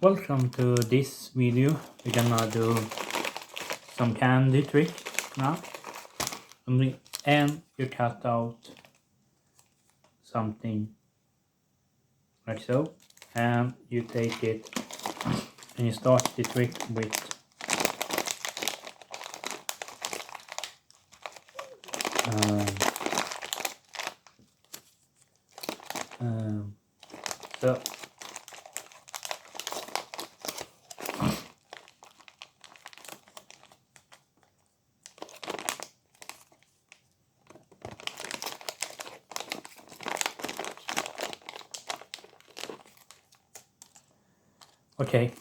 Welcome to this video. We're gonna do some candy trick now. And you cut out something like so, and you take it and you start the trick with so okay.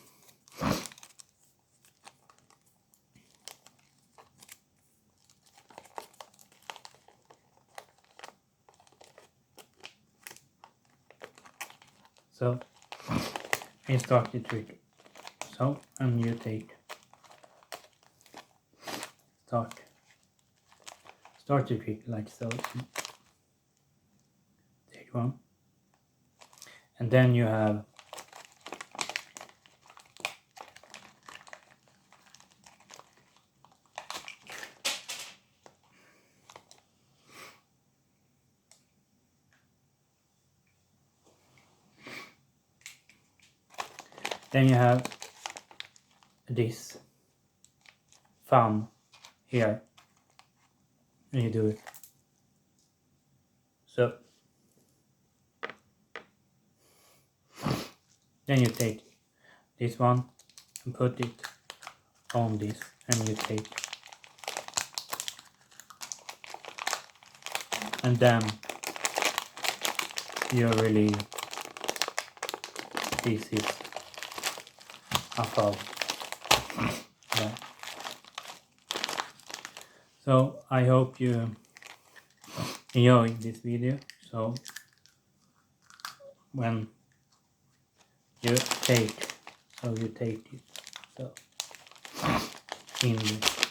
So you start the trick. So, and you take start the trick like so. Take one, and then you have this thumb here, and you do it. So then you take this one and put it on this, and you take, and then you really, this is a foul. Yeah. So I hope you enjoy this video. So when you take, so you take it so in this.